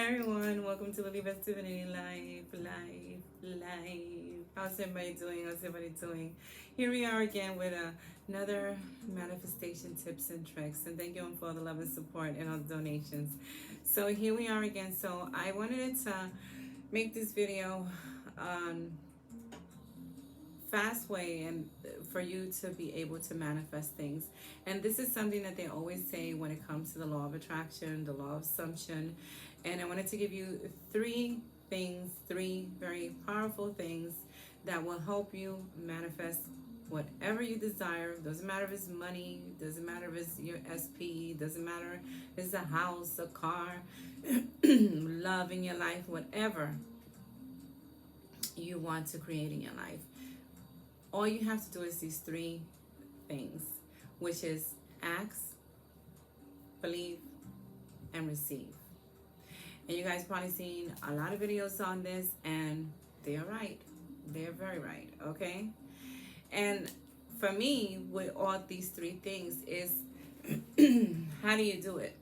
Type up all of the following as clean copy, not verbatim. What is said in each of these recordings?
everyone, welcome to Living Best Divinity Life. How's everybody doing? Here we are again with another manifestation tips and tricks. And thank you for all the love and support and all the donations. So here we are again. So I wanted to make this video fast way and for you to be able to manifest things. And this is something that they always say when it comes to the law of attraction, the law of assumption. And I wanted to give you three very powerful things that will help you manifest whatever you desire. Doesn't matter if it's money, doesn't matter if it's your SP, doesn't matter if it's a house, a car, love in your life, whatever you want to create in your life. All you have to do is these three things, which is ask, believe, and receive. And you guys probably seen a lot of videos on this, and they're right. They're very right, okay? And for me, with all these three things is, how do you do it?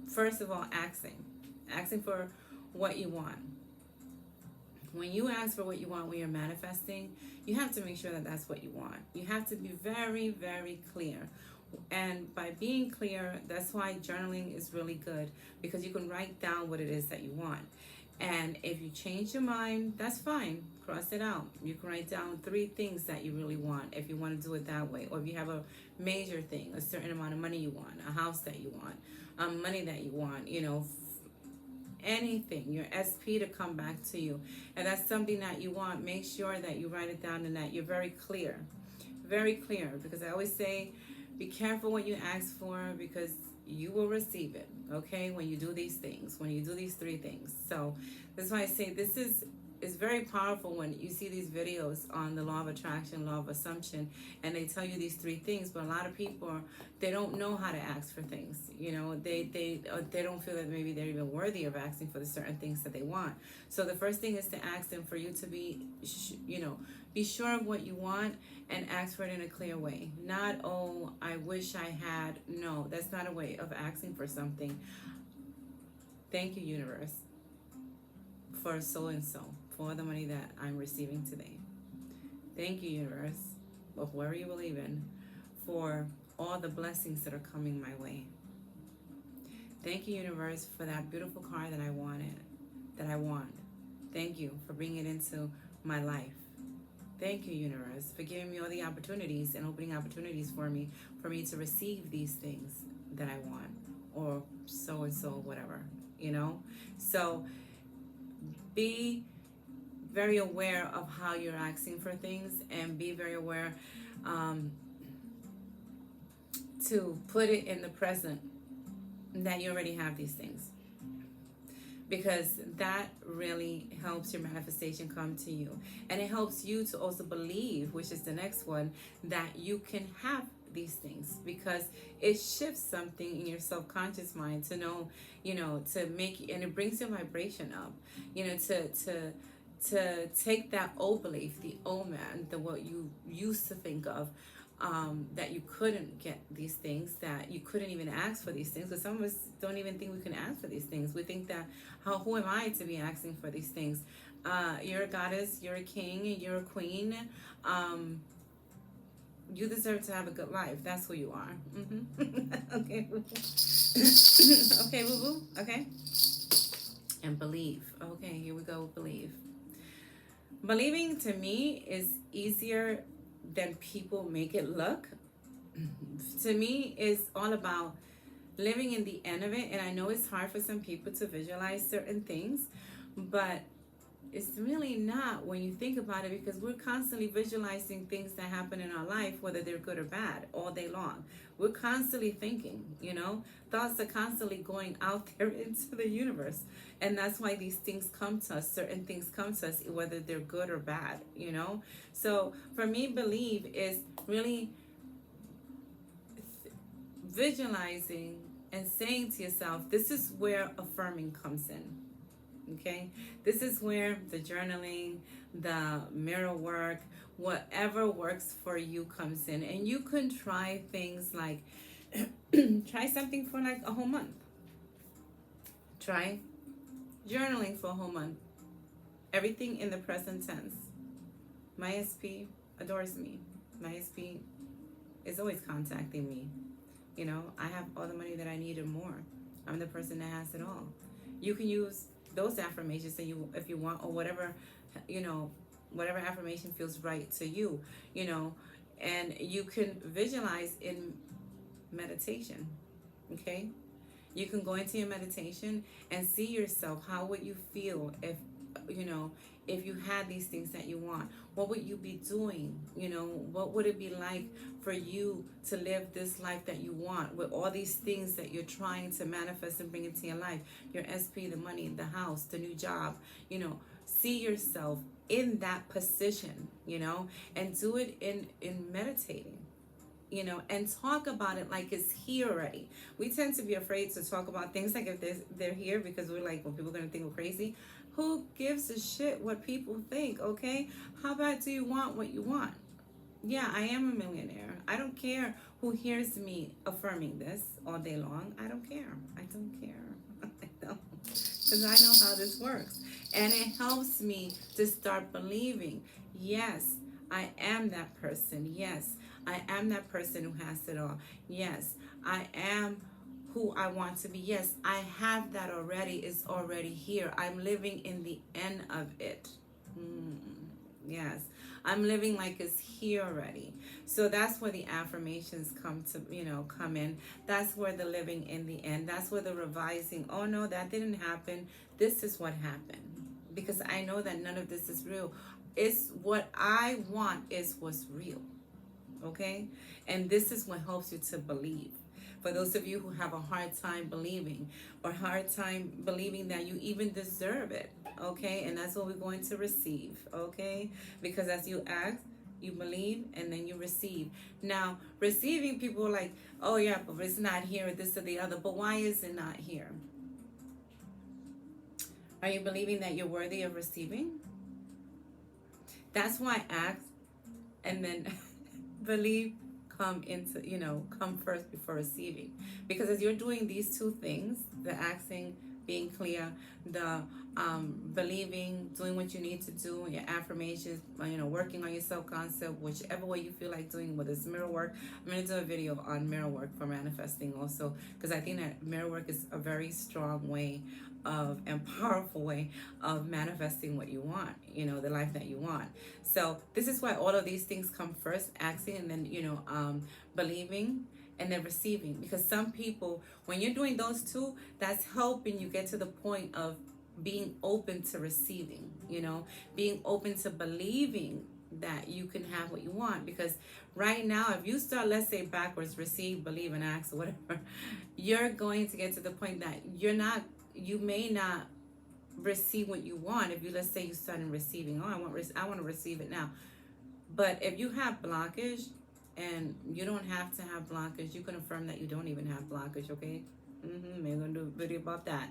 First of all, asking for what you want. When you ask for what you want, when you're manifesting, you have to make sure that that's what you want. You have to be very, very clear. And by being clear, that's why journaling is really good, because you can write down what it is that you want. And if you change your mind, that's fine. Cross it out. You can write down three things that you really want if you want to do it that way. Or if you have a major thing, a certain amount of money you want, a house that you want, money that you want, anything, your SP to come back to you, and that's something that you want, make sure that you write it down and that you're very clear, because I always say, be careful what you ask for, because you will receive it, okay, when you do these things, when you do these three things. So that's why I say this is very powerful when you see these videos on the law of attraction, law of assumption, and they tell you these three things, but a lot of people, they don't know how to ask for things. They don't feel that maybe they're even worthy of asking for the certain things that they want. So the first thing is to ask them, for you to be sure of what you want, and ask for it in a clear way. Not, oh, I wish I had. No, that's not a way of asking for something. Thank you, universe, for so and so, for the money that I'm receiving today. Thank you, universe, or whoever you believe in, for all the blessings that are coming my way. Thank you, universe, for that beautiful car that I want. Thank you for bringing it into my life. Thank you, universe, for giving me all the opportunities and opening opportunities for me to receive these things that I want, or so and so, whatever, So be very aware of how you're asking for things, and be very aware to put it in the present that you already have these things, because that really helps your manifestation come to you. And it helps you to also believe, which is the next one, that you can have these things, because it shifts something in your subconscious mind to know, to make, and it brings your vibration up, to take that old belief, the old man, what you used to think of, that you couldn't get these things, that you couldn't even ask for these things, because some of us don't even think we can ask for these things. We think that, who am I to be asking for these things? You're a goddess, you're a king, you're a queen. You deserve to have a good life. That's who you are. Okay. Okay, boo-boo. Okay. And believe. Okay, here we go. Believe. Believing, to me, is easier than people make it look. To me, it's all about living in the end of it. And I know it's hard for some people to visualize certain things, but it's really not when you think about it, because we're constantly visualizing things that happen in our life, whether they're good or bad, all day long. We're constantly thinking, thoughts are constantly going out there into the universe. And that's why these things come to us, certain things come to us, whether they're good or bad, So for me, believe is really visualizing and saying to yourself, this is where affirming comes in. Okay, this is where the journaling, the mirror work, whatever works for you comes in. And you can try things like try something for like a whole month. Try journaling for a whole month. Everything in the present tense. My SP adores me. My SP is always contacting me. You know, I have all the money that I need and more. I'm the person that has it all. You can use those affirmations that you, if you want, or whatever, you know, whatever affirmation feels right to you, you know, and you can visualize in meditation. Okay, you can go into your meditation and see yourself. How would you feel if, you know, if you had these things that you want? What would you be doing? You know, what would it be like for you to live this life that you want with all these things that you're trying to manifest and bring into your life? Your SP, the money, the house, the new job, you know, see yourself in that position, you know, and do it in meditating, you know, and talk about it like it's here already. We tend to be afraid to talk about things like if they're here, because we're like, well, people are going to think we're crazy. Who gives a shit what people think, okay? How about, do you want what you want? Yeah, I am a millionaire. I don't care who hears me affirming this all day long. I don't care. I don't care. I don't. Because I know how this works. And it helps me to start believing, yes, I am that person. Yes, I am that person who has it all. Yes, I am who I want to be. Yes, I have that already. It's already here. I'm living in the end of it. Yes, I'm living like it's here already. So that's where the affirmations come to, you know, come in. That's where the living in the end. That's where the revising. Oh no, that didn't happen. This is what happened. Because I know that none of this is real. It's what I want is what's real. Okay? And this is what helps you to believe. For those of you who have a hard time believing, or hard time believing that you even deserve it, okay? And that's what we're going to receive, okay? Because as you ask, you believe, and then you receive. Now, receiving, people are like, oh yeah, but it's not here, this or the other. But why is it not here? Are you believing that you're worthy of receiving? That's why ask, and then believe come into, you know, come first before receiving. Because as you're doing these two things, the asking, being clear, the believing, doing what you need to do, your affirmations, you know, working on your self-concept, whichever way you feel like doing, whether it's mirror work. I'm going to do a video on mirror work for manifesting also, because I think that mirror work is a very strong way of, and powerful way of manifesting what you want, you know, the life that you want. So this is why all of these things come first, asking, and then, you know, believing, and then receiving. Because some people, when you're doing those two, that's helping you get to the point of being open to receiving, you know, being open to believing that you can have what you want. Because right now, if you start, let's say backwards, receive, believe, and ask, or whatever, you're going to get to the point that you may not receive what you want. If you, let's say you start in receiving, oh, I want to receive it now. But if you have blockage, and you don't have to have blockage, you can affirm that you don't even have blockage, okay? Maybe I'm gonna do a video about that.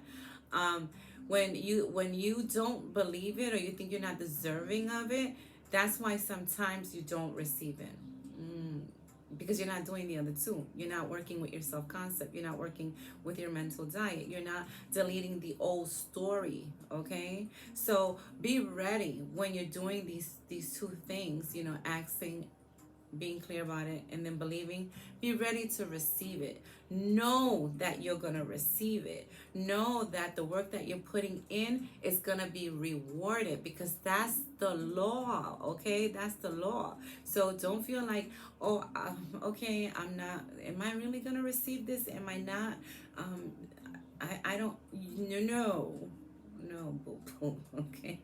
When you don't believe it, or you think you're not deserving of it, that's why sometimes you don't receive it. Because you're not doing the other two. You're not working with your self-concept. You're not working with your mental diet. You're not deleting the old story, okay? So be ready when you're doing these two things, you know, asking, being clear about it, and then believing. Be ready to receive it. Know that you're gonna receive it. Know that the work that you're putting in is gonna be rewarded, because that's the law, okay? That's the law. So don't feel like, oh, okay, I'm not, am I really gonna receive this? Am I not? I don't, no, boo boo, okay?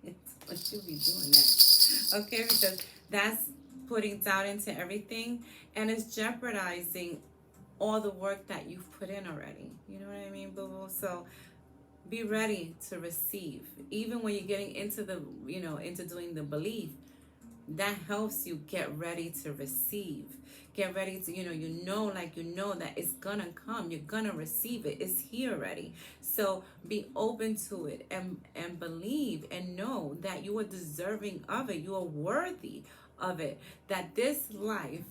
Don't you be doing that, okay? Because that's putting doubt into everything, and it's jeopardizing all the work that you've put in already. You know what I mean, boo boo? So be ready to receive. Even when you're getting into the, you know, into doing the belief, that helps you get ready to receive. Get ready to, you know that it's gonna come. You're gonna receive it. It's here already. So be open to it, and believe, and know that you are deserving of it. You are worthy of it. That this life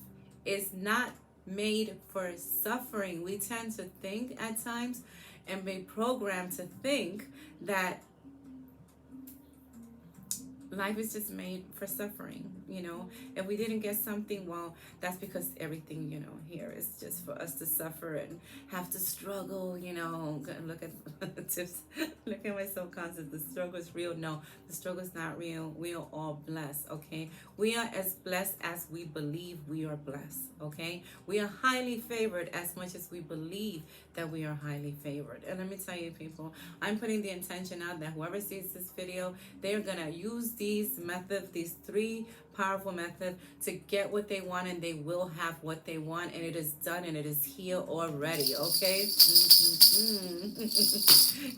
is not made for suffering. We tend to think at times and be programmed to think that life is just made for suffering. If we didn't get something, well, that's because everything, here is just for us to suffer and have to struggle. Look at the tips. Look at my subconscious. The struggle is real. No, the struggle is not real. We are all blessed. Okay, we are as blessed as we believe we are blessed. Okay, we are highly favored as much as we believe that we are highly favored. And let me tell you, people, I'm putting the intention out that whoever sees this video, they're gonna use these methods, these 3 powerful methods, to get what they want, and they will have what they want, and it is done, and it is here already. Okay.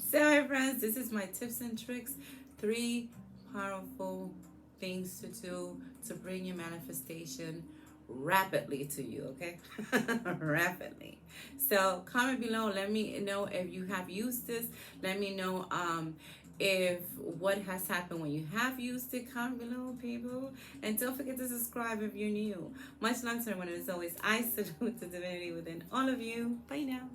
So, my friends, this is my tips and tricks. 3 powerful things to do to bring your manifestation rapidly to you. Okay. Rapidly. So comment below, let me know if you have used this. Let me know if what has happened when you have used it. Comment below, people, and don't forget to subscribe if you're new. Much love to everyone, and as always, I salute the divinity within all of you. Bye now.